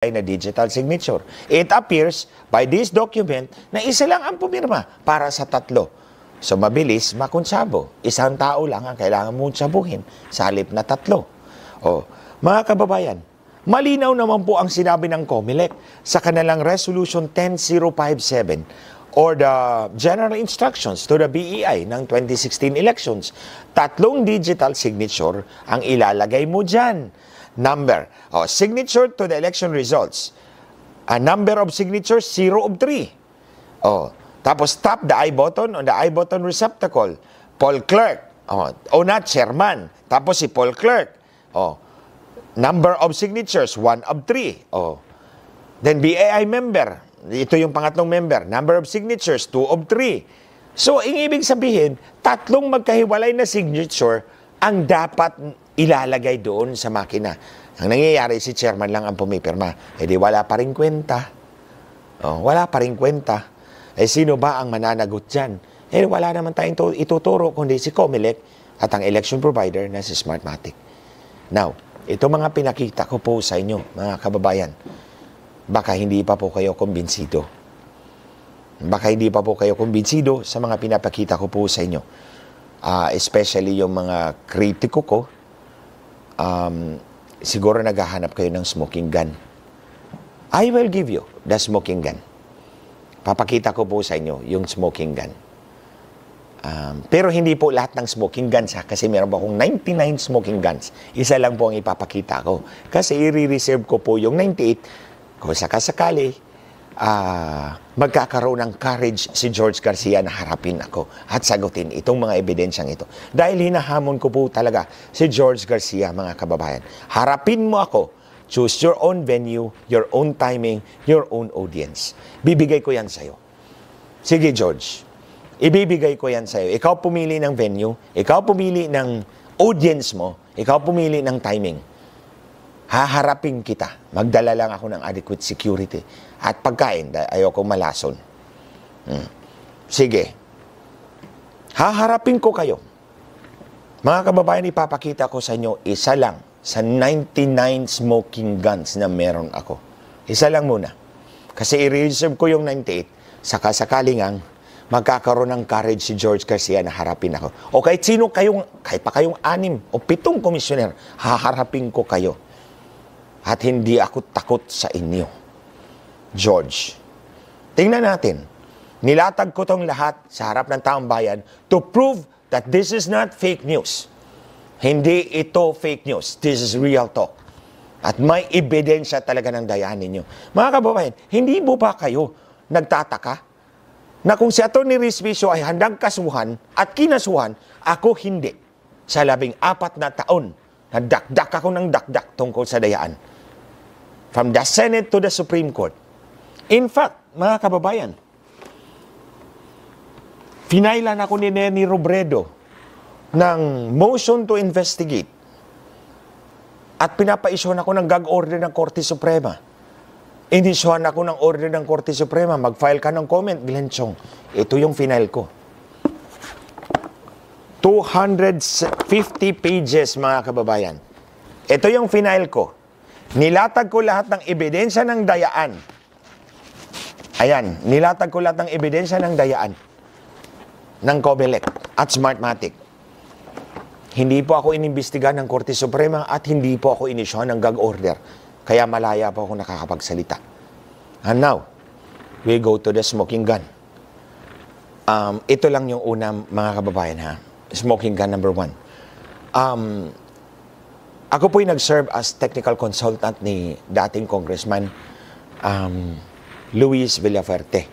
na digital signature. It appears by this document na isa lang ang pumirma para sa tatlo. So mabilis, makunsabo. Isang tao lang ang kailangan mong tsabuhin sa halip na tatlo. O, mga kababayan, malinaw naman po ang sinabi ng COMELEC sa kanilang Resolution 10057 or the General Instructions to the BEI ng 2016 elections. Tatlong digital signature ang ilalagay mo dyan. Number, signature to the election results. A number of signatures, 0 of 3. Tapos tap the I button on the I button receptacle. Paul Clerk. Not chairman. Tapos si Paul Clerk. Number of signatures, 1 of 3. Then BAI member. Ito yung pangatlong member. Number of signatures, 2 of 3. So, ibig sabihin, tatlong magkahiwalay na signature ang dapat ilalagay doon sa makina. Ang nangyayari, si chairman lang ang pumipirma. Di wala pa rin kwenta. Wala pa rin kwenta. Sino ba ang mananagot dyan? Wala naman tayong ituturo kundi si COMELEC at ang election provider na si Smartmatic. Now, ito mga pinakita ko po sa inyo, mga kababayan. Baka hindi pa po kayo kumbinsido. Baka hindi pa po kayo kumbinsido sa mga pinapakita ko po sa inyo. Especially yung mga kritiko ko, siguro naghahanap kayo ng smoking gun. I will give you the smoking gun. Papakita ko po sa inyo yung smoking gun. Pero hindi po lahat ng smoking guns kasi meron po akong 99 smoking guns. Isa lang po ang ipapakita ko. Kasi i-reserve ko po yung 98 kung sakasakali magkakaroon ng courage si George Garcia na harapin ako at sagutin itong mga ebidensyang ito. Dahil hinahamon ko po talaga si George Garcia, mga kababayan. Harapin mo ako. Choose your own venue, your own timing, your own audience. Bibigay ko yan sa'yo. Sige, George. Ibibigay ko yan sa'yo. Ikaw pumili ng venue, ikaw pumili ng audience mo, ikaw pumili ng timing. Haharapin kita. Magdala lang ako ng adequate security. At pagkain, ayoko malason. Sige. Haharapin ko kayo. Mga kababayan, ipapakita ko sa inyo, isa lang sa 99 smoking guns na meron ako. Isa lang muna. Kasi i-reserve ko yung 98. Sakasakali ngang magkakaroon ng courage si George Garcia na harapin ako. O kahit sino kayong, kahit pa kayong 6 o 7 komisyoner, haharapin ko kayo. At hindi ako takot sa inyo. George, tingnan natin. Nilatag ko tong lahat sa harap ng taong bayan to prove that this is not fake news. Hindi ito fake news. This is real talk. At may ebidensya talaga ng dayaan ninyo. Mga kababayan, hindi mo ba kayo nagtataka na kung si Atty. Rizvicio ay handang kasuhan at kinasuhan, ako hindi. Sa 14 na taon, nadakdak ako ng dakdak tungkol sa dayaan. From the Senate to the Supreme Court. In fact, mga kababayan, finailan ako ni Neni Robredo ng motion to investigate at pinapaisyon ako ng gag order ng Korte Suprema. Inisyohan ako ng order ng Korte Suprema, mag-file ka ng comment, Glenn Chong. Ito yung final ko. 250 pages, mga kababayan. Ito yung final ko. Nilatag ko lahat ng ebidensya ng dayaan. Ayan, nilatag ko lahat ng ebidensya ng dayaan ng COMELEC at Smartmatic. Hindi po ako inimbestigahan ng Korte Suprema at hindi po ako inisyohan ng gag order. Kaya malaya po ako nakakapagsalita. And now, we go to the smoking gun. Ito lang yung una, mga kababayan, ha? Smoking gun number 1. Ako po'y nag-serve as technical consultant ni dating Congressman Luis Villafuerte.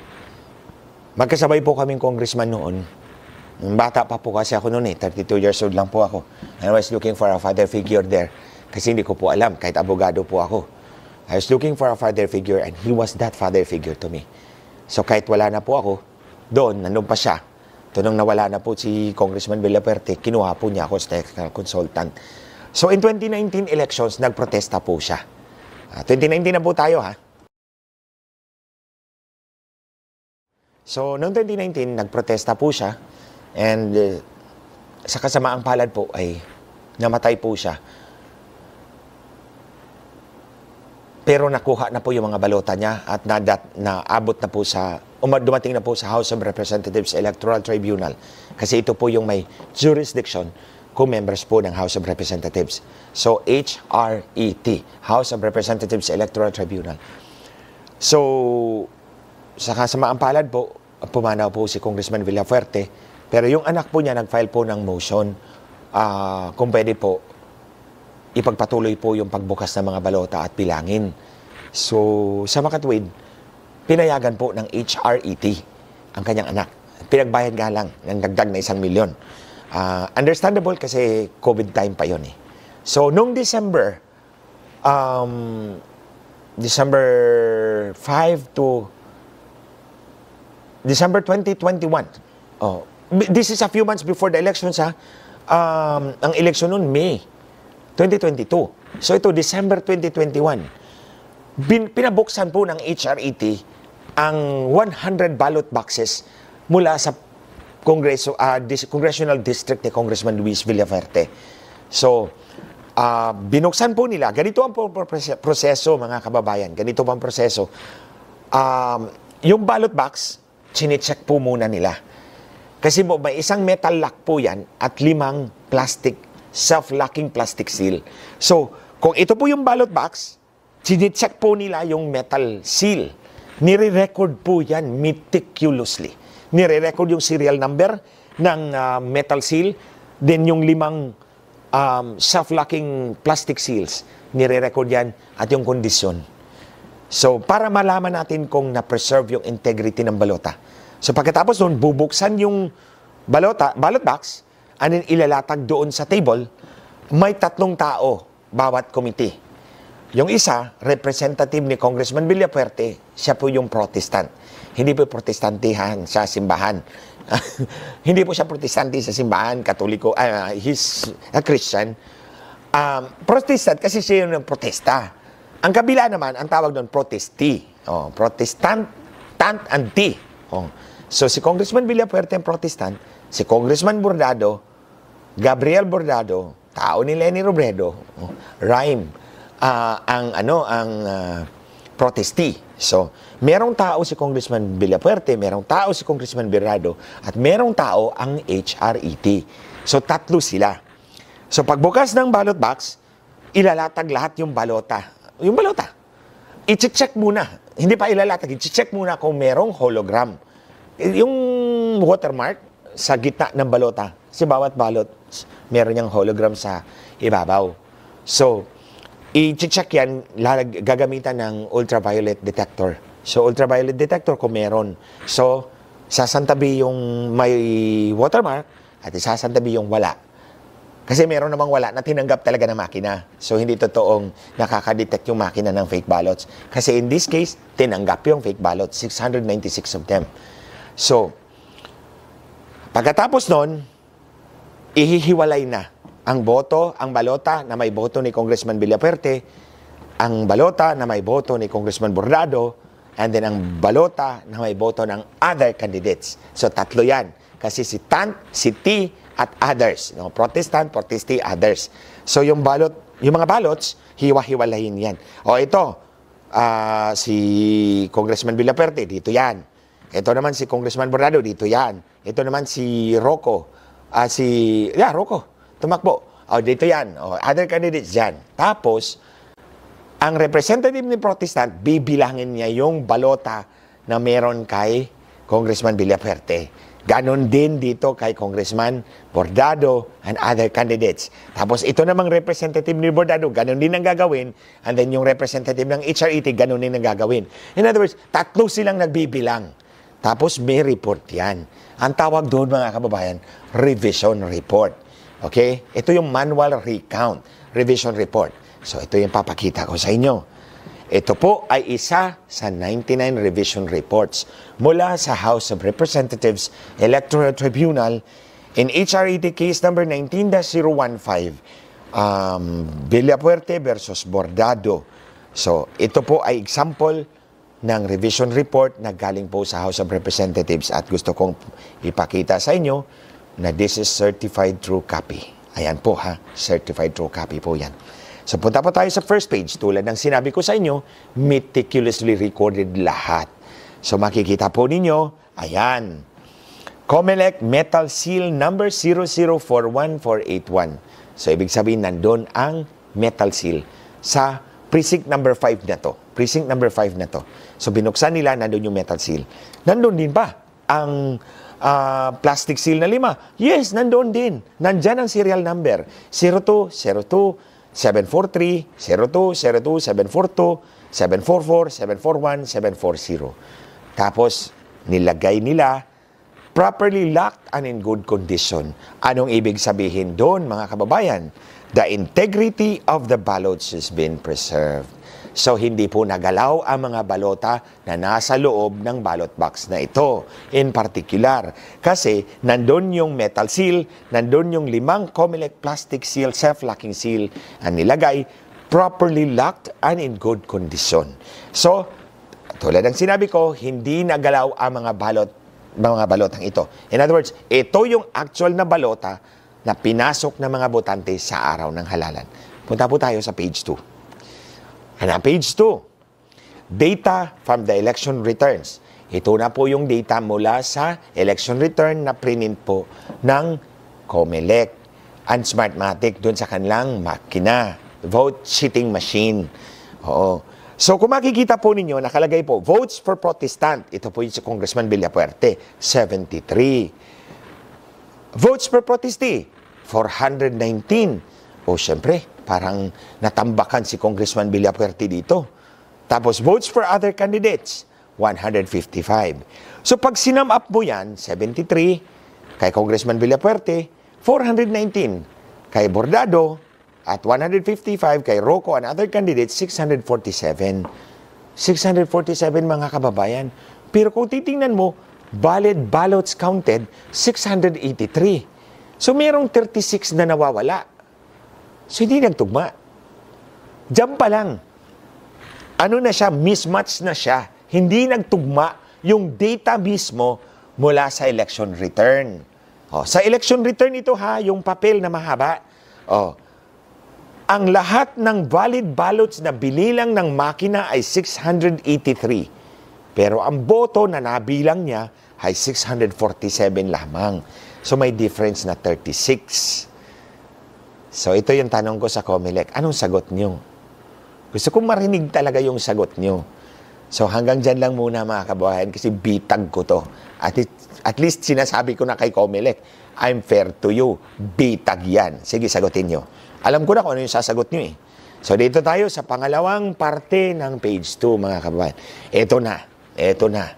Magkasabay po kaming congressman noon. Bata pa po kasi ako noon 32 years old lang po ako. I was looking for a father figure there. Kasi hindi ko po alam, kahit abogado po ako. I was looking for a father figure and he was that father figure to me. So kahit wala na po ako, doon, nandun pa siya. Nung nawala na po si Congressman Villafuerte, kinuha po niya ako as technical consultant. So in 2019 elections, nagprotesta po siya. 2019 na po tayo, ha? So noong 2019, nagprotesta po siya. And sa kasamaang palad po ay namatay po siya. pero nakuha na po yung mga balota niya at naabot na po dumating na po sa House of Representatives Electoral Tribunal. Kasi ito po yung may jurisdiction kung members po ng House of Representatives. So, HRET, House of Representatives Electoral Tribunal. So, sa kasamaang palad po, pumanaw po si Congressman Villafuerte, pero yung anak po niya nag-file po ng motion kung pwede po ipagpatuloy po yung pagbukas ng mga balota at bilangin. So, sa makatwid, pinayagan po ng HRET ang kanyang anak. Pinagbayad nga lang ng dagdag na 1 milyon. Understandable kasi COVID time pa yon eh. So, nung December 5 to December 2021. This is a few months before the elections ha. Ang eleksyon noon May 2022. So ito December 2021. Pinabuksan po ng HRET ang 100 ballot boxes mula sa congressional district ni Congressman Luis Villafuerte. So binuksan po nila. Ganito ang proseso, mga kababayan. Ganito ang proseso. Yung ballot box, chine-check po muna nila. Kasi may isang metal lock po yan at 5 self-locking plastic seal. So, kung ito po yung ballot box, chine-check po nila yung metal seal. Nire-record po yan meticulously. Nire-record yung serial number ng metal seal, then yung 5 self-locking plastic seals. Nire-record yan at yung kondisyon. So, para malaman natin kung na-preserve yung integrity ng balota. So, pagkatapos doon, bubuksan yung ballot box, and then ilalatag doon sa table, may 3 tao bawat committee. Yung isa, representative ni Congressman Villafuerte, siya po yung protestant. Hindi po protestantihan sa simbahan. Hindi po siya protestante sa simbahan, katoliko, he's a Christian. Protestant kasi siya yung protesta. Ang kabila naman, ang tawag doon, protesti. Protestant, tant, and T. So, si Congressman Villafuerte ang protestant, si Congressman Bordado, Gabriel Bordado, tao ni Leni Robredo, rhyme, ang protesti. So, merong tao si Congressman Villafuerte, merong tao si Congressman Bordado, at merong tao ang HRET. So, 3 sila. So, pagbukas ng ballot box, ilalatag lahat yung balota. Yung balota. I-check muna. Hindi pa ilalatag. I-check muna kung merong hologram. Yung watermark sa gitna ng balota. Kasi bawat balot, meron niyang hologram sa ibabaw. So, i-check yan, gagamitan ng ultraviolet detector. So, ultraviolet detector kung meron. So, sasantabi yung may watermark at isasantabi yung wala. Kasi meron namang wala na tinanggap talaga ng makina. So, hindi totoong nakaka-detect yung makina ng fake ballots. Kasi in this case, tinanggap yung fake ballots, 696 of them. So, pagkatapos nun, ihihiwalay na ang boto, ang balota na may boto ni Congressman Villafuerte, ang balota na may boto ni Congressman Bordado, and then ang balota na may boto ng other candidates. So, 3 yan. Kasi si Tant, si T, at others. Protestant, protesti, others. So, yung mga ballots, hiwa-hiwalayin yan. Ito, si Congressman Villafuerte, dito yan. Ito naman si Congressman Bordado, dito yan. Ito naman si Rocco. Rocco, tumakbo. Dito yan. Other candidates dyan. Tapos, ang representative ni Protestant, bibilangin niya yung balota na meron kay Congressman Villafuerte. Ganon din dito kay Congressman Bordado and other candidates. Tapos ito namang representative ni Bordado, ganon din ang gagawin. And then yung representative ng HRET, ganon din ang gagawin. In other words, 3 silang nagbibilang. Tapos may report yan. Ang tawag doon, mga kababayan, revision report. Okay? Ito yung manual recount, revision report. So ito yung papakita ko sa inyo. Ito po ay isa sa 99 revision reports mula sa House of Representatives Electoral Tribunal in HRET case number 19-015, Villafuerte versus Bordado. So, ito po ay example ng revision report na galing po sa House of Representatives at gusto kong ipakita sa inyo na this is certified true copy. Ayan po ha, certified true copy po yan. So punta po tayo sa first page. Tulad ng sinabi ko sa inyo, meticulously recorded lahat. So makikita po ninyo, ayan, COMELEC Metal Seal number 0041481. So ibig sabihin, nandun ang metal seal sa precinct number 5 na to. Precinct number 5 na to. So binuksan nila, nandun yung metal seal. Nandun din ba ang plastic seal na 5? Yes, nandun din. Nandyan ang serial number. 02, 02, 743, 02, 02, 742, 744, 741, 740. Tapos, nilagay nila, properly locked and in good condition. Anong ibig sabihin doon, mga kababayan? The integrity of the ballots has been preserved. So, hindi po nagalaw ang mga balota na nasa loob ng ballot box na ito. In particular, kasi nandun yung metal seal, nandun yung 5 COMELEC plastic seal, self-locking seal, ang nilagay, properly locked and in good condition. So, tulad ng sinabi ko, hindi nagalaw ang mga balotang ito. In other words, ito yung actual na balota na pinasok ng mga botante sa araw ng halalan. Punta po tayo sa page 2. Ano, page 2. Data from the election returns. Ito na po yung data mula sa election return na print po ng COMELEC and Smartmatic doon sa kanilang makina. Vote sheeting machine. Oo. So, kung makikita po ninyo, nakalagay po, votes for protestant. Ito po yung si Congressman Villapuerte, 73. Votes for protestee, 419. O, syempre, parang natambakan si Congressman Villapuerte dito. Tapos, votes for other candidates, 155. So, pag sinum up mo yan, 73 kay Congressman Villapuerte, 419 kay Bordado, at 155 kay Rocco and other candidates, 647. 647 mga kababayan. Pero kung titingnan mo, valid ballots counted, 683. So, mayroong 36 na nawawala. So, hindi nagtugma. Diyan pa lang. Ano na siya? Mismatch na siya. Hindi nagtugma yung data mismo mula sa election return. O, sa election return ito ha, yung papel na mahaba. O, ang lahat ng valid ballots na binilang ng makina ay 683. Pero ang boto na nabilang niya ay 647 lamang. So, may difference na 36. So, ito yung tanong ko sa COMELEC. Anong sagot nyo? Gusto kong marinig talaga yung sagot nyo. So, hanggang dyan lang muna mga kababayan kasi bitag ko to. At least sinasabi ko na kay COMELEC, I'm fair to you. Bitag yan. Sige, sagutin nyo. Alam ko na kung ano yung sasagot nyo eh. So, dito tayo sa pangalawang parte ng page 2 mga kababayan. Ito na.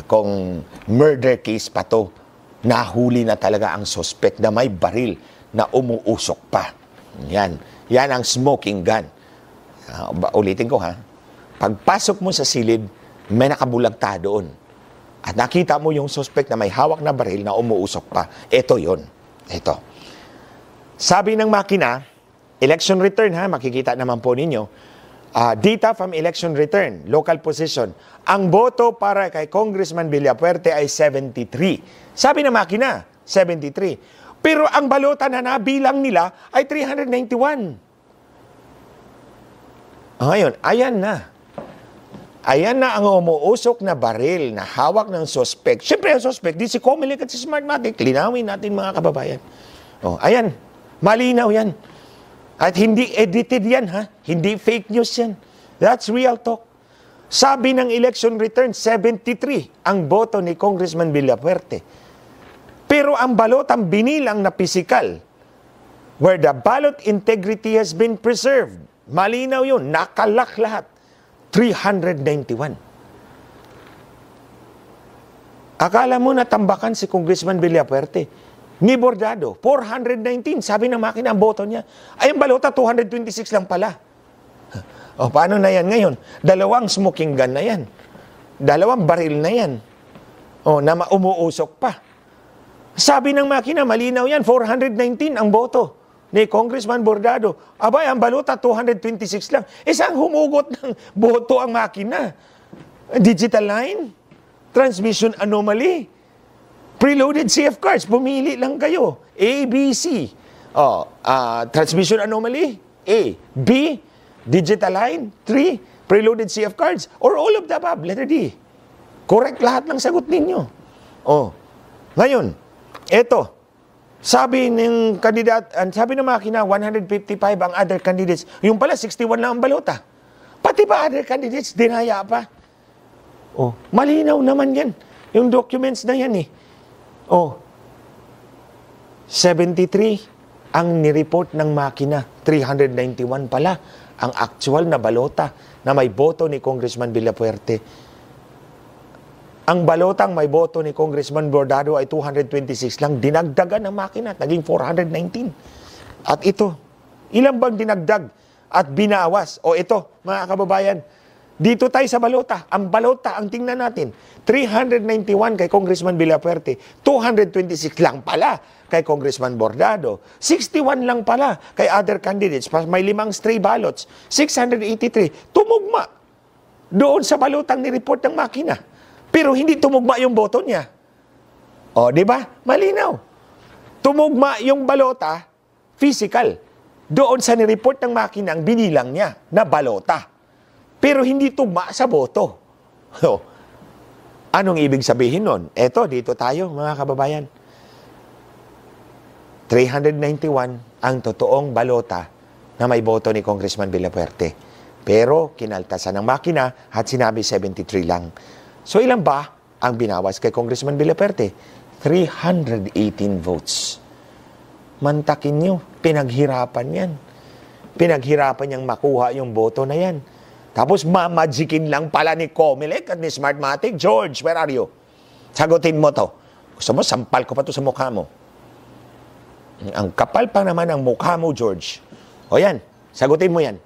Kung murder case pa to, nahuli na talaga ang suspect na may baril na umuusok pa. Yan ang smoking gun. Ulitin ko ha. Pagpasok mo sa silid, may nakabulagta doon. At nakita mo yung suspect na may hawak na baril na umuusok pa. Ito yon. Ito. Sabi ng makina, election return ha, makikita naman po ninyo, data from election return, local position. Ang boto para kay Congressman Villapuerte ay 73. Sabi ng makina, 73. Pero ang balota na nabilang nila ay 391. Ngayon, ayan na. Ayan na ang umuusok na baril na hawak ng suspect. Siyempre, ang suspect, di si COMELEC at si Smartmatic. Linawin natin mga kababayan. Ayan. Malinaw yan. At hindi edited yan, ha? Hindi fake news yan. That's real talk. Sabi ng election return, 73 ang boto ni Congressman Villapuerte. Pero ang balotang binilang na physical, where the ballot integrity has been preserved, malinaw yun, nakalak lahat, 391. Akala mo natambakan si Congressman Villapuerte. Ni Bordado, 419. Sabi ng makina ang boto niya. Ay, ang balota, 226 lang pala. O, paano na yan ngayon? 2 smoking gun na yan. 2 baril na yan. O, na umuusok pa. Sabi ng makina, malinaw yan, 419 ang boto ni Congressman Bordado. Abay, ang balota, 226 lang. Saan humugot ng boto ang makina? Digital line? Transmission anomaly? Preloaded CF cards, pumili lang kayo. ABC. Transmission anomaly? A. B. Digital line. 3. Preloaded CF cards. Or all of the above. Letter D. Correct lahat ng sagot ninyo. Oh. Ngayon, eto. Sabi ng kandidat, sabi ng makina, 155 ang other candidates. Yung pala, 61 lang ang balota. Pati ba other candidates, dinaya pa? Oh, malinaw naman yan. Yung documents na yan eh. Oh, 73 ang nireport ng makina. 391 pala ang actual na balota na may boto ni Congressman Villafuerte. Ang balotang may boto ni Congressman Bordado ay 226 lang. Dinagdagan ng makina at naging 419. At ito, ilang bang dinagdag at binawas? O ito, mga kababayan, dito tayo sa balota. Ang balota, ang tingnan natin, 391 kay Congressman Villafuerte, 226 lang pala kay Congressman Bordado, 61 lang pala kay other candidates, may 5 stray ballots, 683. Tumugma doon sa balotang ni-report ng makina. Pero hindi tumugma yung boto niya. O, di ba? Malinaw. Tumugma yung balota, physical. Doon sa nireport ng makina ang binilang niya na balota. Pero hindi tugma sa boto. O, anong ibig sabihin nun? Eto, dito tayo, mga kababayan. 391 ang totoong balota na may boto ni Congressman Villafuerte. Pero kinaltasan ng makina at sinabi 73 lang. So ilan ba ang binawas kay Congressman Villafuerte? 318 votes. Mantakin nyo, pinaghirapan yan. Pinaghirapan niyang makuha yung boto na yan. Tapos mamagikin lang pala ni Comelec at ni Smartmatic. George, where are you? Sagutin mo to. Gusto mo, sampal ko pa to sa mukha mo. Ang kapal pa naman ang mukha mo, George. O yan, sagutin mo yan.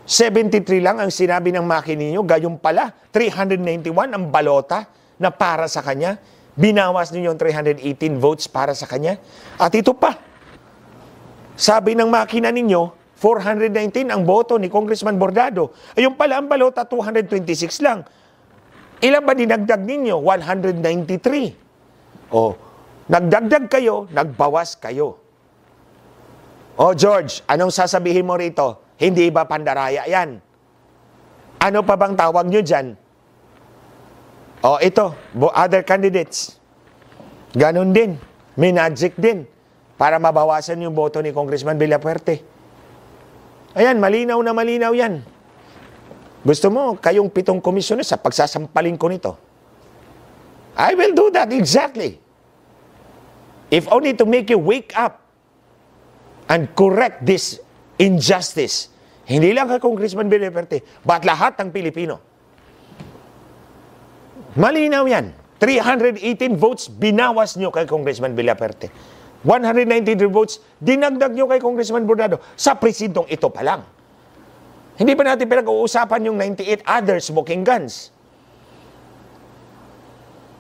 73 lang ang sinabi ng makininyo, gayon pala, 391 ang balota na para sa kanya. Binawas niyo yung 318 votes para sa kanya. At ito pa, sabi ng makina ninyo, 419 ang boto ni Congressman Bordado. Ayun pala ang balota, 226 lang. Ilan ba dinagdag ninyo? 193. O, nagdagdag kayo, nagbawas kayo. O George, anong sasabihin mo rito? Hindi ba pandaraya yan? Ano pa bang tawag nyo dyan? O ito, other candidates. Ganon din. May magic din. Para mabawasan yung boto ni Congressman Villafuerte. Ayan, malinaw na malinaw yan. Gusto mo, kayong 7 komisyoner sa pagsasampalin ko nito? I will do that exactly. If only to make you wake up and correct this injustice. Hindi lang kay Congressman Villafuerte, but lahat ng Pilipino. Malinaw yan. 318 votes, binawas nyo kay Congressman Villafuerte. 193 votes, dinagdag nyo kay Congressman Bordado sa presintong ito pa lang. Hindi pa natin pinag-uusapan yung 98 other smoking guns.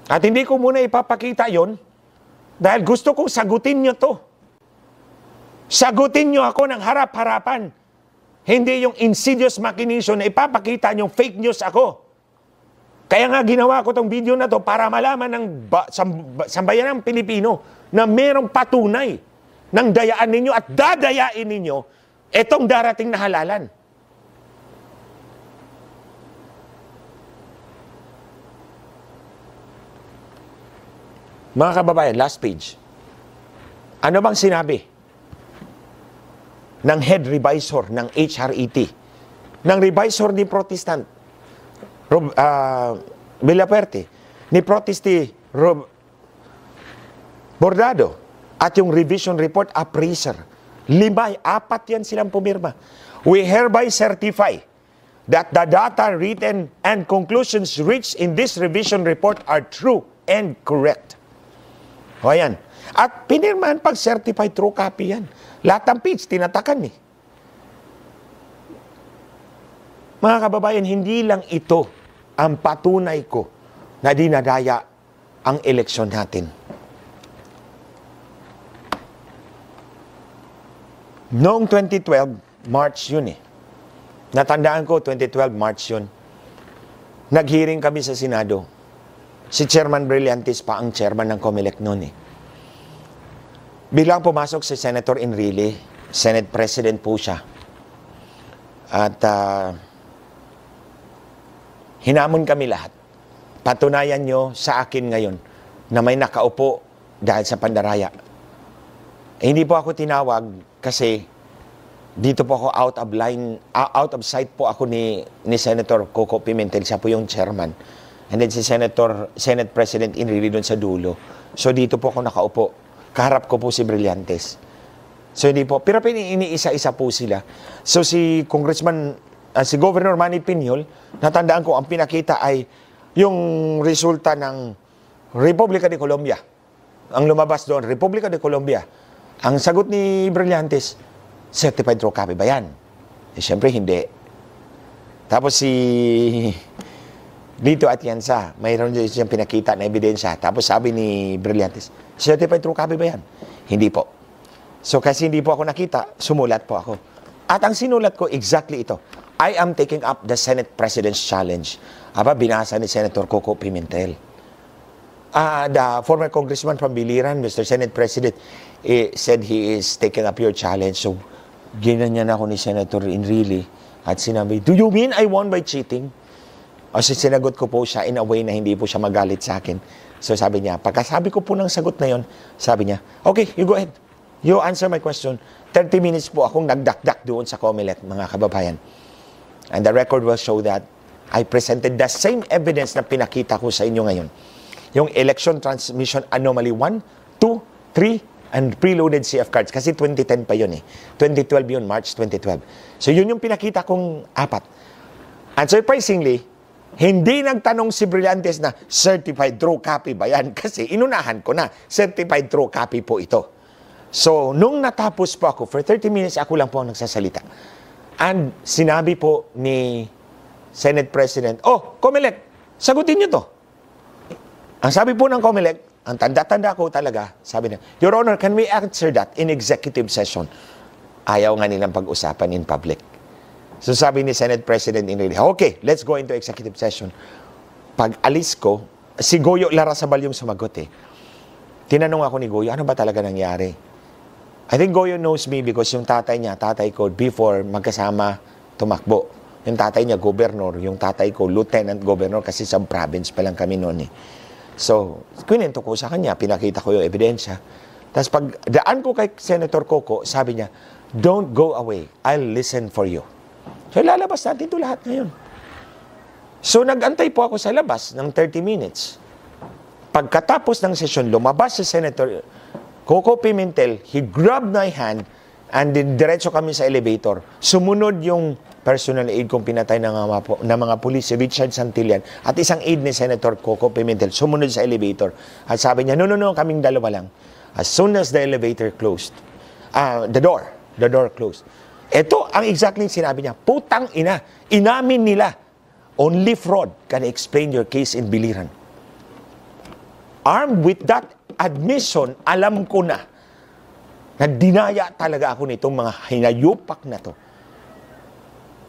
At hindi ko muna ipapakita yon dahil gusto kong sagutin nyo to. Sagutin nyo ako ng harap-harapan. Hindi yung insidious machination na ipapakita nyo fake news ako. Kaya nga ginawa ko tong video na to para malaman ng sambayan ng Pilipino na merong patunay ng dayaan ninyo at dadayain ninyo itong darating na halalan. Mga kababayan, last page. Ano bang sinabi ng head revisor ng HRET, ng revisor ni Protestant Villafuerte, ni Protesti Bordado, at yung revision report appraiser. 4 yan silang pumirma. We hereby certify that the data written and conclusions reached in this revision report are true and correct. O yan. At pinirmahan pag certified true copy yan. Lahat ng page, tinatakan eh. Mga kababayan, hindi lang ito ang patunay ko na dinadaya ang eleksyon natin. Noong 2012, March yun eh. Natandaan ko, 2012, March yun. Nag-hearing kami sa Senado. Si Chairman Brillantes pa ang chairman ng Comelec noon eh. Biglang pumasok si Senator Enrile, Senate President po siya. At hinamon kami lahat. Patunayan nyo sa akin ngayon na may nakaupo dahil sa pandaraya. Hindi po ako tinawag kasi dito po ako out of sight po ako ni Senator Coco Pimentel. Siya po yung chairman. And then si Senate President Enrile doon sa dulo. So dito po ako nakaupo. Kaharap ko po si Brillantes. So hindi po, pero iniisa-isa po sila. So si si Governor Manny Piñol, natandaan ko ang pinakita ay yung resulta ng Republica de Colombia. Ang lumabas doon, Republica de Colombia. Ang sagot ni Brillantes, certified true copy ba yan? Eh, syempre hindi. Tapos si Lito Atienza, mayroon siyang pinakita na ebidensya. Tapos sabi ni Brillantes, certified true copy ba yan? Hindi po. So kasi hindi po ako nakita, sumulat po ako. At ang sinulat ko, exactly ito. I am taking up the Senate President's Challenge. Aba, binasa ni Senator Coco Pimentel. The former congressman from Biliran, Mr. Senate President, said he is taking up your challenge. So, ginanyan ako ni Senator Enrile at sinabi, do you mean I won by cheating? O sinagot ko po siya in a way na hindi po siya magalit sa akin. So sabi niya, pagkasabi ko po ng sagot na yon, sabi niya, okay, you go ahead. You answer my question. 30 minutes po akong nagdakdak doon sa COMELEC, mga kababayan. And the record will show that I presented the same evidence na pinakita ko sa inyo ngayon. Yung election transmission anomaly 1, 2, 3, and preloaded CF cards. Kasi 2010 pa yun eh. 2012 yun, March 2012. So yun yung pinakita kong apat. And surprisingly, hindi nagtanong si Brillantes na certified true copy ba yan? Kasi inunahan ko na, certified true copy po ito. So, nung natapos po ako, for 30 minutes, ako lang po ang nagsasalita. And sinabi po ni Senate President, oh, COMELEC, sagutin niyo to. Ang sabi po ng COMELEC, ang tanda-tanda ko talaga, sabi niya, Your Honor, can we answer that in executive session? Ayaw nga nilang pag-usapan in public. So sabi ni Senate President Enrile, okay, let's go into executive session. Pag alis ko, si Goyo Larrazabal yung sumagot eh. Tinanong ako ni Goyo, ano ba talaga nangyari? I think Goyo knows me because yung tatay niya, tatay ko, before magkasama tumakbo. Yung tatay niya, governor. Yung tatay ko, lieutenant governor kasi sa province pa lang kami noon eh. So, kwento ko sa kanya, pinakita ko yung ebidensya. Tapos pag daan ko kay Senator Coco, sabi niya, don't go away. I'll listen for you. So, lalabas natin ito lahat ngayon. So, nag-antay po ako sa labas ng 30 minutes. Pagkatapos ng session, lumabas si Senator Coco Pimentel, he grabbed my hand and diretso kami sa elevator. Sumunod yung personal aide kong pinatay ng mga pulis, si Richard Santillan, at isang aide ni Senator Coco Pimentel, sumunod sa elevator. At sabi niya, no, kaming dalawa lang. As soon as the elevator closed, the door closed. Ito ang exactly sinabi niya, putang ina, inamin nila, only fraud can explain your case in Biliran. Armed with that admission, alam ko na dinaya talaga ako nitong mga hinayupak na to.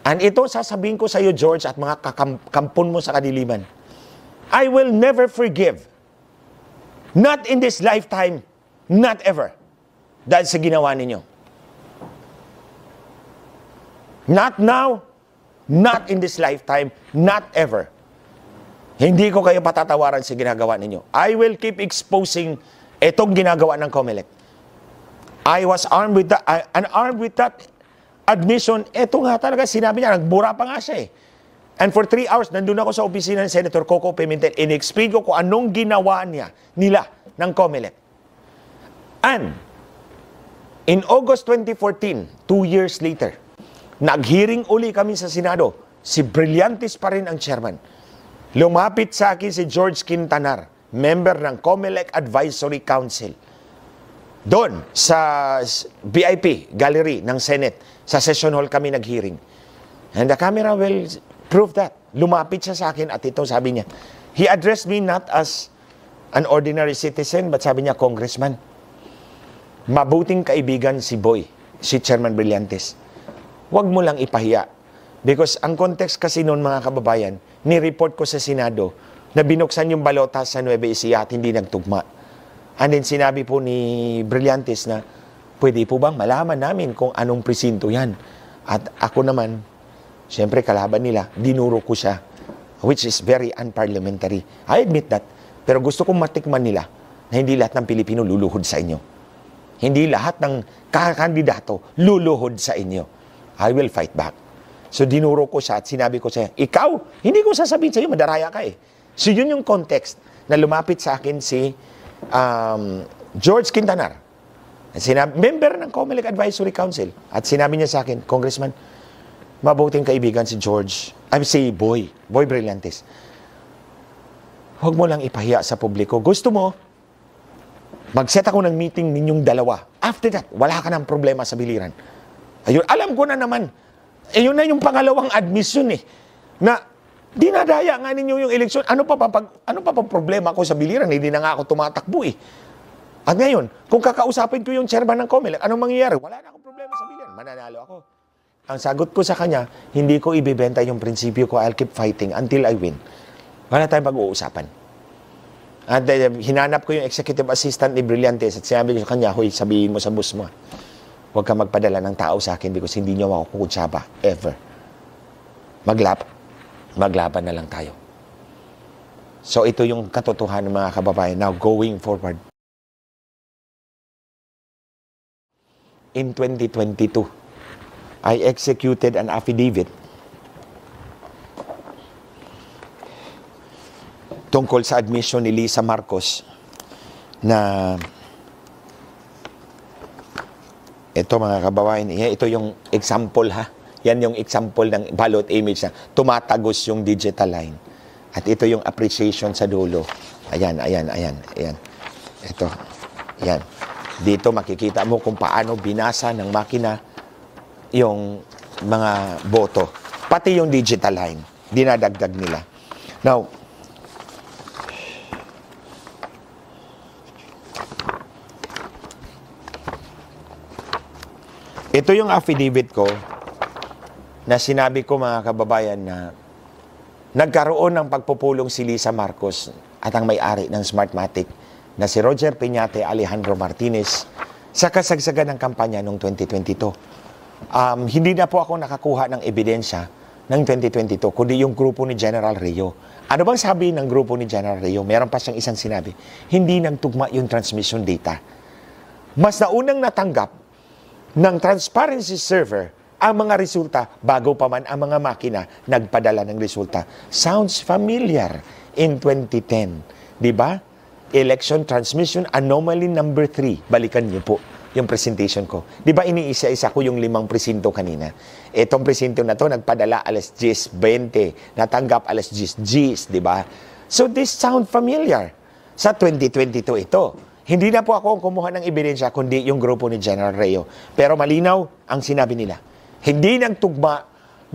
And ito sasabihin ko sa iyo, George, at mga kampon mo sa kadiliman. I will never forgive. Not in this lifetime, not ever. Dahil sa ginawa ninyo. Not now, not in this lifetime, not ever. Hindi ko kayo patatawaran sa ginagawa ninyo. I will keep exposing itong ginagawa ng COMELEC. I was armed with that admission. Ito nga talaga, sinabi niya, nagbura pa nga siya eh. And for 3 hours, nandun ako sa opisina ni Senator Coco Pimentel. In-explain ko kung anong ginawa nila ng COMELEC. And in August 2014, 2 years later, nag-hearing uli kami sa Senado. Si Brillantes pa rin ang chairman. Lumapit sa akin si George Quintanar, member ng COMELEC Advisory Council. Doon, sa VIP gallery ng Senate, sa session hall kami nag-hearing. And the camera will prove that. Lumapit siya sa akin at ito sabi niya, he addressed me not as an ordinary citizen, but sabi niya, Congressman, mabuting kaibigan si Boy, si Chairman Brillantes. Huwag mo lang ipahiya. Because ang context kasi noon, mga kababayan, ni-report ko sa Senado na binuksan yung balota sa Nueva Ecija at hindi nagtugma. And then sinabi po ni Brillantes na, pwede po bang malaman namin kung anong presinto yan? At ako naman, siyempre kalaban nila, dinuro ko siya, which is very unparliamentary. I admit that. Pero gusto kong matikman nila na hindi lahat ng Pilipino luluhod sa inyo. Hindi lahat ng kandidato luluhod sa inyo. I will fight back. So dinuro ko siya at sinabi ko siya, ikaw, hindi ko sasabihin sa iyo, madaraya ka eh. So yun yung context na lumapit sa akin si George Quintanar. Member ng COMELEC Advisory Council. At sinabi niya sa akin, Congressman, mabuting kaibigan si Boy Brillantes. Huwag mo lang ipahiya sa publiko. Gusto mo, mag-set ako ng meeting ninyong dalawa. After that, wala ka ng problema sa biliran. Ayun, alam ko na naman. Yun na yung pangalawang admission eh. Na dinadaya nga ninyo yung eleksyon. Ano pa problema ko sa biliran? Hindi na nga ako tumatakbo eh. At ngayon, kung kakausapin ko yung chairman ng COMELEC, anong mangyayari? Wala na akong problema sa biliran. Mananalo ako. Ang sagot ko sa kanya, hindi ko ibibenta yung prinsipyo ko. I'll keep fighting until I win. Wala tayong pag-uusapan. At hinanap ko yung executive assistant ni Brillantes at sinabi ko sa kanya, hoy, sabihin mo sa boss mo, huwag ka magpadala ng tao sa akin because hindi niyo ako kukutsaba. Ever. Maglaban na lang tayo. So ito yung katotohanan ng mga kababayan. Now, going forward. In 2022, I executed an affidavit tungkol sa admission ni Lisa Marcos na ito mga kababayan, ito yung example ha. Yan yung example ng ballot image na tumatagos yung digital line. At ito yung appreciation sa dulo. Ayan. Ito. Yan. Dito makikita mo kung paano binasa ng makina yung mga boto. Pati yung digital line. Dinadagdag nila. Now, ito yung affidavit ko na sinabi ko mga kababayan na nagkaroon ng pagpupulong si Lisa Marcos at ang may-ari ng Smartmatic na si Roger Peñate Alejandro Martinez sa kasagsagan ng kampanya noong 2022. Hindi na po ako nakakuha ng ebidensya ng 2022, kundi yung grupo ni General Rio. Ano bang sabi ng grupo ni General Rio? Meron pa siyang isang sinabi, hindi nagtugma yung transmission data. Mas naunang natanggap ng transparency server ang mga resulta bago pa man ang mga makina nagpadala ng resulta. Sounds familiar in 2010. Di ba? Election Transmission Anomaly number 3. Balikan niyo po yung presentation ko. Di ba iniisa-isa ko yung 5 presinto kanina? Itong presinto na to nagpadala alas 10:20, natanggap alas 10:10, di ba? So this sound familiar. Sa 2022 ito. Hindi na po ako ang kumuha ng ebidensya, kundi yung grupo ni General Rio. Pero malinaw ang sinabi nila. Hindi nagtugma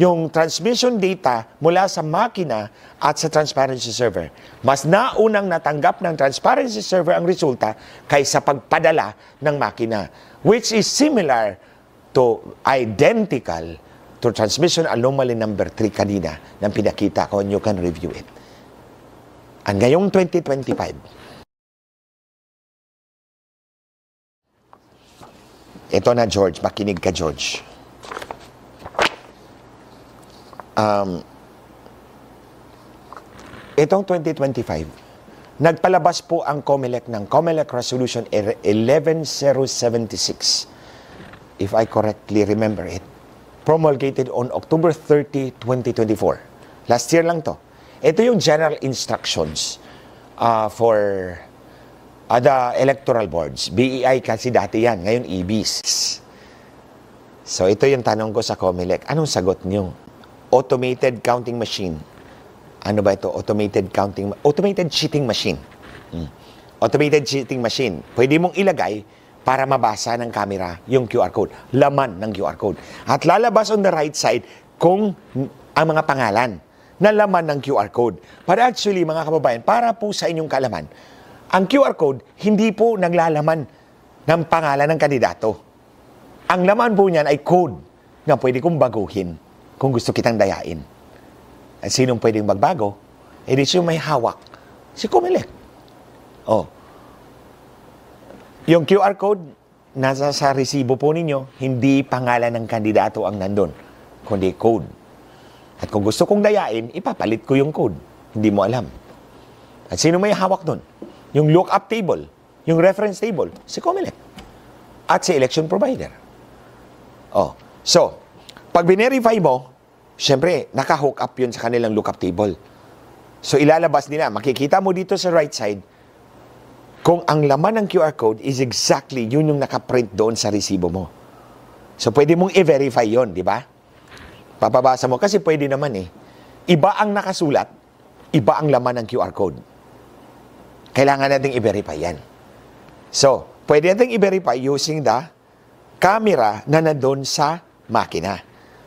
yung transmission data mula sa makina at sa transparency server. Mas naunang natanggap ng transparency server ang resulta kaysa pagpadala ng makina, which is similar to identical to transmission anomaly number 3 kanina nang pinakita ko, and you can review it. And ngayong 2025, ito na George, makinig ka George. Itong 2025, nagpalabas po ang COMELEC ng COMELEC Resolution 11076, if I correctly remember it, promulgated on October 30, 2024. Last year lang to. Ito yung general instructions for the electoral boards. BEI kasi dati yan, ngayon EBs. So ito yung tanong ko sa COMELEC. Anong sagot niyo? Automated counting machine. Ano ba ito? Automated cheating machine. Automated cheating machine. Pwede mong ilagay para mabasa ng camera yung QR code. Laman ng QR code. At lalabas on the right side kung ang mga pangalan na laman ng QR code. But actually, mga kababayan, para po sa inyong kaalaman, ang QR code hindi po naglalaman ng pangalan ng kandidato. Ang laman po niyan ay code na pwede kong baguhin kung gusto kitang dayain. At sinong pwedeng magbago? Eh di siya may hawak. Si COMELEC. Oh. Yung QR code, nasa sa resibo po ninyo, hindi pangalan ng kandidato ang nandun, kundi code. At kung gusto kong dayain, ipapalit ko yung code. Hindi mo alam. At sino may hawak nun? Yung lookup table, yung reference table, si COMELEC. At si election provider. Oh. So, pag binerify mo, syempre, naka-hook up yun sa kanilang lookup table. So, ilalabas nila. Makikita mo dito sa right side, kung ang laman ng QR code is exactly yun yung nakaprint doon sa resibo mo. So, pwede mong i-verify yun, di ba? Papabasa mo, kasi pwede naman eh. Iba ang nakasulat, iba ang laman ng QR code. Kailangan nating i-verify yan. So, pwede nating i-verify using the camera na nandun sa makina.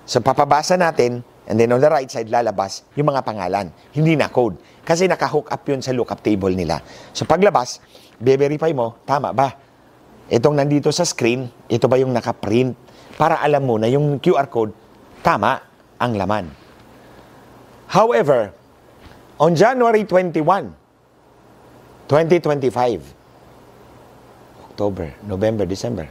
So, papabasa natin, and then on the right side, lalabas yung mga pangalan. Hindi na code. Kasi naka-hook up yun sa lookup table nila. So, paglabas, be-verify mo, tama ba? Itong nandito sa screen, ito ba yung naka-print? Para alam mo na yung QR code, tama ang laman. However, on January 21, 2025, October, November, December,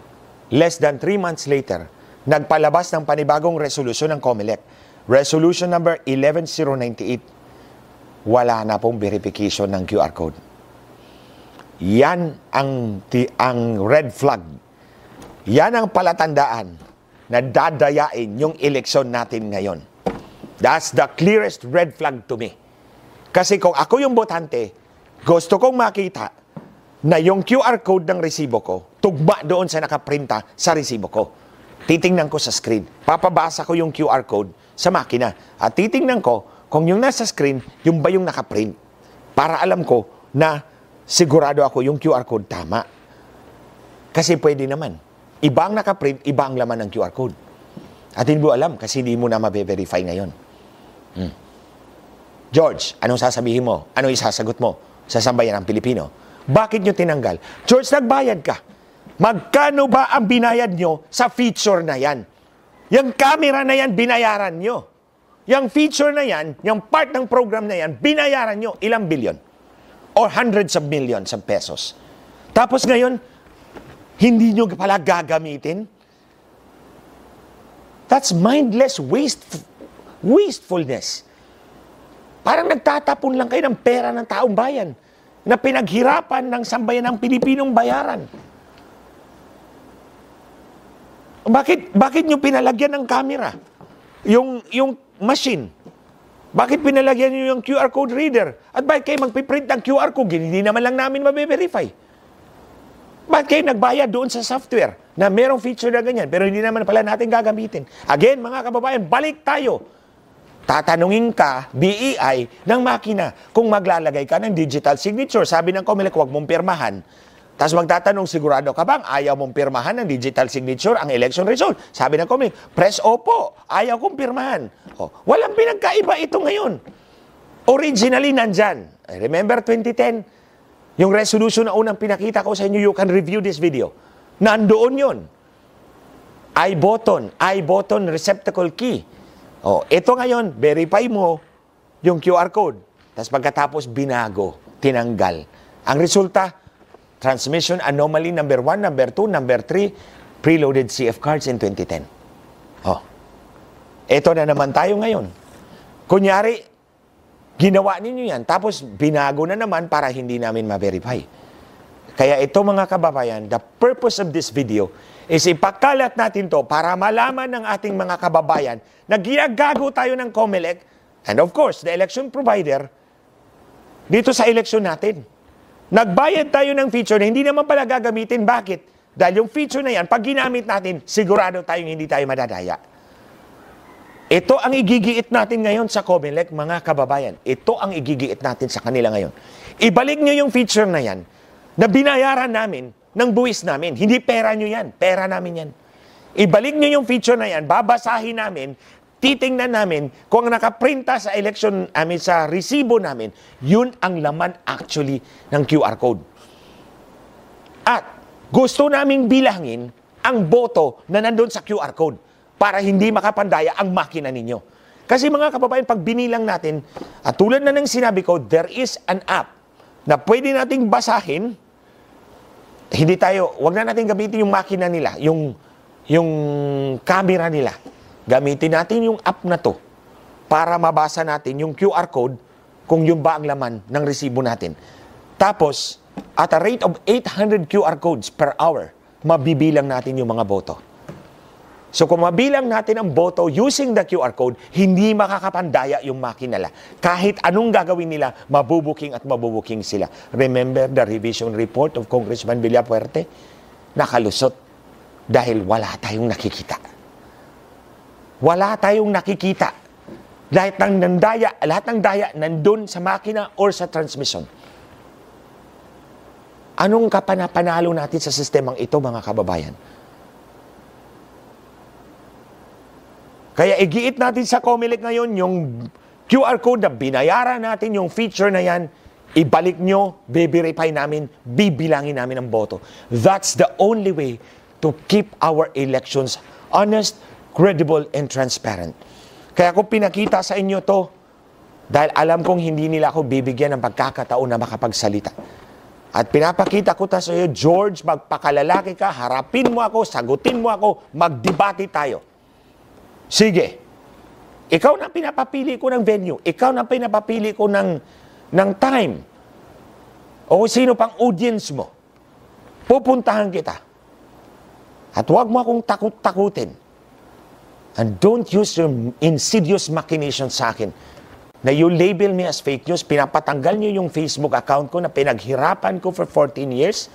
less than 3 months later, nagpalabas ng panibagong resolusyon ng COMELEC. Resolution number 11098. Wala na pong verification ng QR code. Yan ang red flag. Yan ang palatandaan na dadayain yung eleksyon natin ngayon. That's the clearest red flag to me. Kasi kung ako yung botante, gusto kong makita na yung QR code ng resibo ko, tugma doon sa nakaprinta sa resibo ko. Titingnan ko sa screen. Papabasa ko yung QR code sa makina. At titingnan ko kung yung nasa screen, yung ba yung nakaprint. Para alam ko na sigurado ako yung QR code tama. Kasi pwede naman. Iba ang nakaprint, iba ang laman ng QR code. At hindi mo alam kasi hindi mo na mabe-verify ngayon. George, anong sasabihin mo? Anong isasagot mo sa sambayan ng Pilipino? Bakit nyo tinanggal? George, nagbayad ka. Magkano ba ang binayad nyo sa feature na yan? Yung camera na yan, binayaran nyo. Yung feature na yan, yung part ng program na yan, binayaran nyo ilang bilyon? Or hundreds of millions of pesos. Tapos ngayon, hindi nyo pala gagamitin? That's mindless wastefulness. Parang nagtatapon lang kayo ng pera ng taong bayan na pinaghirapan ng sambayan ng Pilipinong bayaran. Bakit nyo pinalagyan ng camera? Yung machine. Bakit pinalagyan nyo yung QR code reader? At bakit kayo magpiprint ng QR code? Hindi naman lang namin mabe-verify. Bakit kayo nagbayad doon sa software na merong feature na ganyan pero hindi naman pala natin gagamitin? Again, mga kababayan, balik tayo. Tatanungin ka, BEI, ng makina kung maglalagay ka ng digital signature. Sabi ng COMELEC, huwag mong pirmahan. Tapos magtatanong, sigurado ka bang ayaw mong pirmahan ng digital signature ang election result? Sabi ng COMELEC, press opo, ayaw kong pirmahan. Oh, walang pinagkaiba ito ngayon. Originally, nandyan. Remember 2010? Yung resolution na unang pinakita ko sa inyo, you can review this video. Nandoon yun. I button, receptacle key. Oh, ito ngayon, verify mo yung QR code. Tapos pagkatapos, binago, tinanggal. Ang resulta, transmission anomaly number 1, number 2, number 3, preloaded CF cards in 2010. Oh, ito na naman tayo ngayon. Kunyari, ginawa ninyo yan, tapos binago na naman para hindi namin ma-verify. Kaya ito mga kababayan, the purpose of this video is ipakalat natin to para malaman ng ating mga kababayan na ginagago tayo ng COMELEC and of course, the election provider dito sa election natin. Nagbayad tayo ng feature na hindi naman pala gagamitin. Bakit? Dahil yung feature na yan, pag ginamit natin, sigurado tayong hindi tayo madadaya. Ito ang igigiit natin ngayon sa COMELEC, mga kababayan. Ito ang igigiit natin sa kanila ngayon. Ibalik nyo yung feature na yan na binayaran namin ng buwis namin. Hindi pera nyo yan. Pera namin yan. Ibalik nyo yung feature na yan, babasahin namin, titingnan namin kung nakaprinta sa election, sa resibo namin, yun ang laman actually ng QR code. At gusto naming bilangin ang boto na nandun sa QR code para hindi makapandaya ang makina ninyo. Kasi mga kababayan, pag binilang natin, at tulad na ng sinabi ko, there is an app na pwede nating basahin wag na natin gamitin yung makina nila, yung camera nila. Gamitin natin yung app na to para mabasa natin yung QR code kung yun ba ang laman ng resibo natin. Tapos, at a rate of 800 QR codes per hour, mabibilang natin yung mga boto. So kung mabilang natin ang boto using the QR code, hindi makakapandaya yung makina nila. Kahit anong gagawin nila, mabubuking at mabubuking sila. Remember the revision report of Congressman Villafuerte? Nakalusot dahil wala tayong nakikita. Wala tayong nakikita. Lahat ng daya nandun sa makina or sa transmission. Anong kapanapanalo natin sa sistemang ito, mga kababayan? Kaya igiit natin sa COMELEC ngayon yung QR code na binayaran natin, yung feature na yan, ibalik nyo, be-verify namin, bibilangin namin ang boto. That's the only way to keep our elections honest, credible, and transparent. Kaya kung pinakita sa inyo to, dahil alam kong hindi nila ako bibigyan ng pagkakataon na makapagsalita. At pinapakita ko ta sa iyo, George, magpakalalaki ka, harapin mo ako, sagutin mo ako, magdebate tayo. Sige, ikaw na pinapapili ko ng venue, ikaw na pinapapili ko ng time, o sino pang audience mo, pupuntahan kita. At huwag mo akong takot-takutin. And don't use your insidious machinations sa akin na you label me as fake news, pinapatanggal nyo yung Facebook account ko na pinaghirapan ko for 14 years.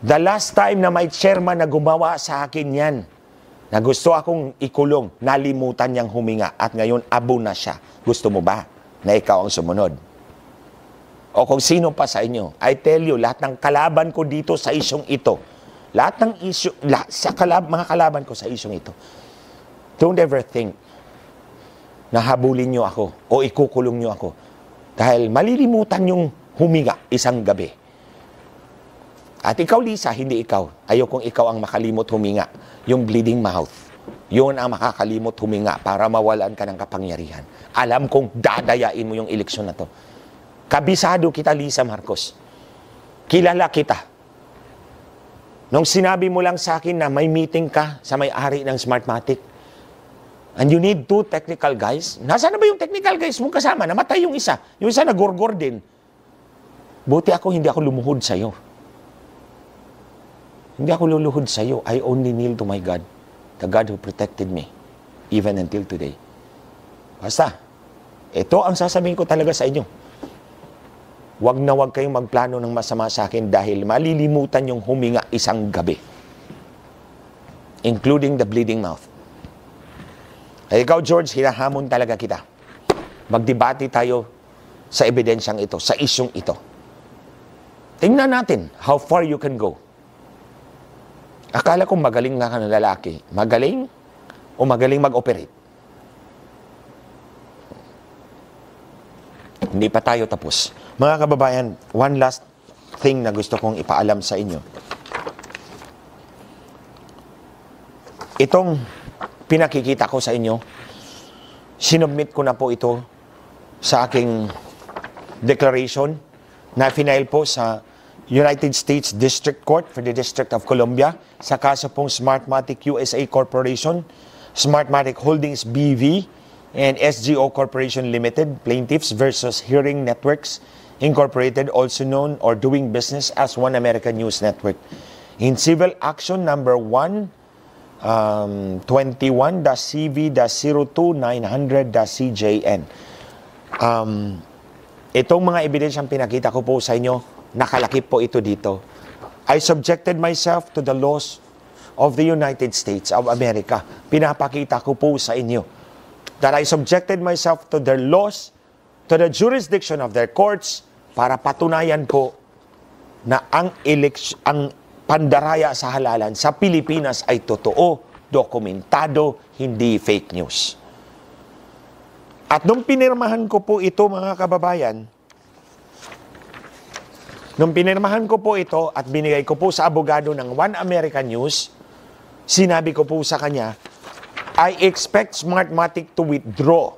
The last time na may chairman na gumawa sa akin yan, na gusto akong ikulong, nalimutan niyang huminga at ngayon abo na siya. Gusto mo ba na ikaw ang sumunod? O kung sino pa sa inyo, I tell you, lahat ng kalaban ko dito sa isyong ito, lahat ng mga kalaban ko sa isyong ito, don't ever think na habulin nyo ako o ikukulong nyo ako. Dahil malilimutan yung huminga isang gabi. At ikaw, Lisa, hindi ikaw. Ayokong ikaw ang makalimot huminga. Yung bleeding mouth. Yun ang makakalimot huminga para mawalan ka ng kapangyarihan. Alam kong dadayain mo yung eleksyon na to. Kabisado kita, Lisa Marcos. Kilala kita. Nung sinabi mo lang sa akin na may meeting ka sa may-ari ng Smartmatic, and you need 2 technical guys, nasaan na ba yung technical guys mong kasama? Namatay yung isa. Yung isa nagorgor din. Buti ako, hindi ako lumuhod sa'yo. Hindi ako luluhod sa iyo. I only kneel to my God, the God who protected me, even until today. Basta, ito ang sasabihin ko talaga sa inyo. Huwag na huwag kayong magplano ng masama sa akin dahil malilimutan yung huminga isang gabi. Including the bleeding mouth. Ay ikaw, George, hinahamon talaga kita. Magdebate tayo sa ebidensyang ito, sa isyong ito. Tingnan natin how far you can go. Akala ko magaling nga ka ng lalaki. Magaling o magaling mag-operate? Hindi pa tayo tapos. Mga kababayan, one last thing na gusto kong ipaalam sa inyo. Itong pinakikita ko sa inyo, sinubmit ko na po ito sa aking declaration na final po sa United States District Court for the District of Columbia sa kaso pong Smartmatic USA Corporation, Smartmatic Holdings BV, and SGO Corporation Limited, plaintiffs versus Hearing Networks Incorporated, also known or doing business as One American News Network. In civil action number 21-CV-02900-CJN. Itong mga ebidensyang pinakita ko po sa inyo, nakalakip po ito dito. I subjected myself to the laws of the United States of America. Pinapakita ko po sa inyo that I subjected myself to their laws, to the jurisdiction of their courts, para patunayan po na ang pandaraya sa halalan sa Pilipinas ay totoo, dokumentado, hindi fake news. At nung pinirmahan ko po ito, mga kababayan, nung pinirmahan ko po ito at binigay ko po sa abogado ng One American News, sinabi ko po sa kanya, I expect Smartmatic to withdraw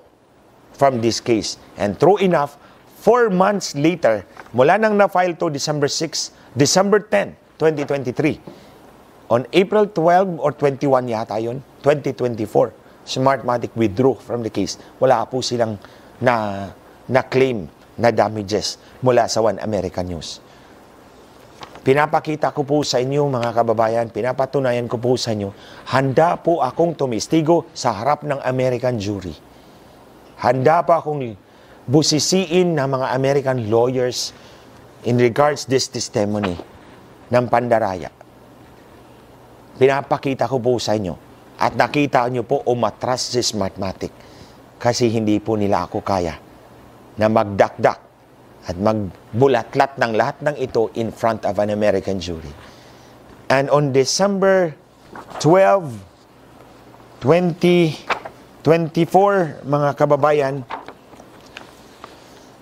from this case. And true enough, 4 months later, mula nang na-file to December 10, 2023, on April 12 or 21 yata yun, 2024, Smartmatic withdrew from the case. Wala po silang na-claim na damages mula sa One American News. Pinapakita ko po sa inyo, mga kababayan, pinapatunayan ko po sa inyo, handa po akong tumistigo sa harap ng American jury. Handa pa akong busisiin ng mga American lawyers in regards this testimony ng pandaraya. Pinapakita ko po sa inyo at nakita nyo po umatras si Smartmatic kasi hindi po nila ako kaya na magdakdak at magbulatlat ng lahat ng ito in front of an American jury. And on December 12, 2024, mga kababayan,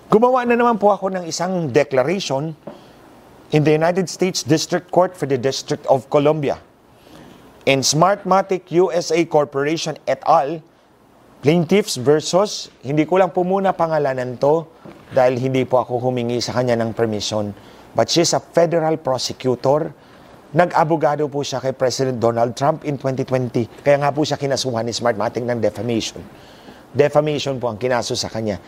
gumawa na naman po ako ng isang declaration in the United States District Court for the District of Columbia. In Smartmatic USA Corporation et al., plaintiffs versus, hindi ko lang po muna pangalanan to dahil hindi po ako humingi sa kanya ng permission, but she's a federal prosecutor. Nag-abogado po siya kay President Donald Trump in 2020. Kaya nga po siya kinasuhan ni Smartmatic ng defamation. Defamation po ang kinaso sa kanya.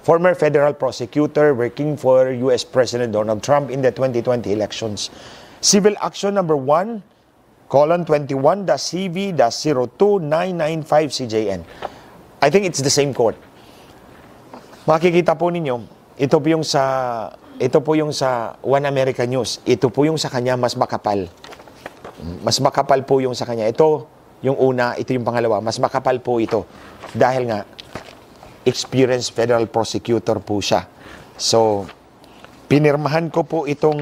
Former federal prosecutor working for U.S. President Donald Trump in the 2020 elections. Civil Action Number 1:21-CV-02995 CJN. I think it's the same court. Makikita po ninyo, ito po yung sa One American News. Ito po yung sa kanya mas makapal. Mas makapal po yung sa kanya. Ito yung una, ito yung pangalawa. Mas makapal po ito. Dahil nga, experienced federal prosecutor po siya. So, pinirmahan ko po itong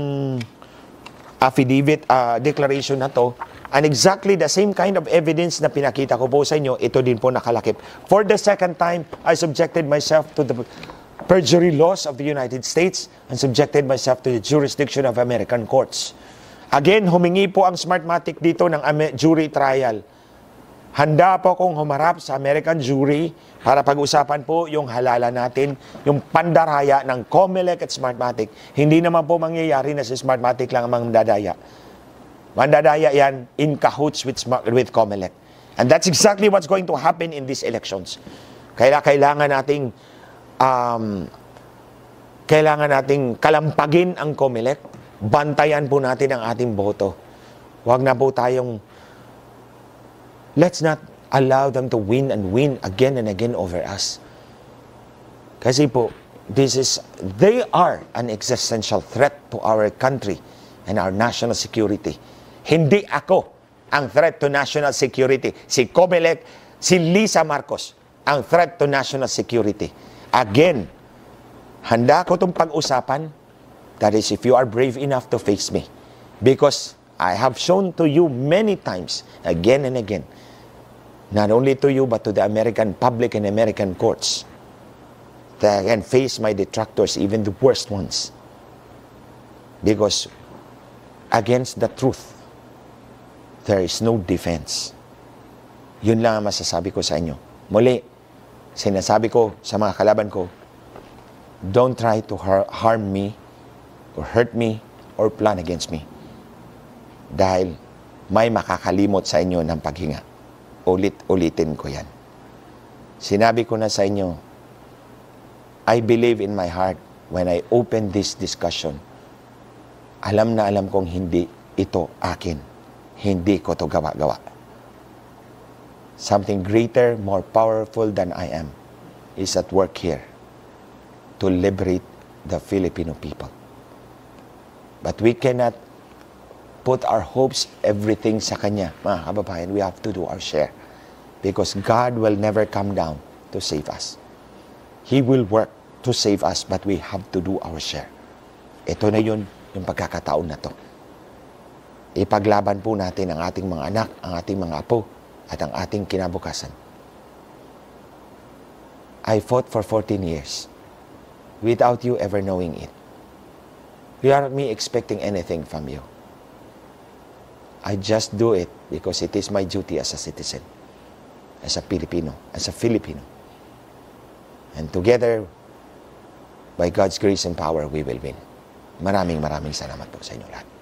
affidavit, declaration na to. And exactly the same kind of evidence na pinakita ko po sa inyo, ito din po nakalakip. For the second time, I subjected myself to the perjury laws of the United States and subjected myself to the jurisdiction of American courts. Again, humingi po ang Smartmatic dito ng jury trial. Handa po akong humarap sa American jury para pag-usapan po yung halalan natin, yung pandaraya ng Comelec at Smartmatic. Hindi naman po mangyayari na si Smartmatic lang ang mandadaya. Mandadaya yan in cahoots with Comelec. And that's exactly what's going to happen in these elections. Kailangan nating kalampagin ang Comelec. Bantayan po natin ang ating boto. Huwag na po tayong let's not allow them to win and win again and again over us. Kasi po, they are an existential threat to our country and our national security. Hindi ako ang threat to national security. Si Comelec, si Lisa Marcos, ang threat to national security. Again, handa ko itong pag-usapan. That is, if you are brave enough to face me. Because I have shown to you many times, again and again, not only to you, but to the American public and American courts, that I can face my detractors, even the worst ones. Because against the truth, there is no defense. Yun lang ang masasabi ko sa inyo. Muli, sinasabi ko sa mga kalaban ko, don't try to harm me, or hurt me, or plan against me. Dahil may makakalimot sa inyo ng paghinga. Ulit-ulitin ko yan. Sinabi ko na sa inyo, I believe in my heart when I open this discussion, alam na alam kong hindi ito akin. Hindi ko to gawa-gawa. Something greater, more powerful than I am is at work here to liberate the Filipino people. But we cannot put our hopes, everything sa Kanya. Mga kababayan, we have to do our share. Because God will never come down to save us. He will work to save us, but we have to do our share. Ito na yun, yung pagkakataon na to. Ipaglaban po natin ang ating mga anak, ang ating mga apo, at ang ating kinabukasan. I fought for 14 years without you ever knowing it. Without me expecting anything from you. I just do it because it is my duty as a citizen, as a Filipino, And together, by God's grace and power, we will win. Maraming salamat po sa inyo lahat.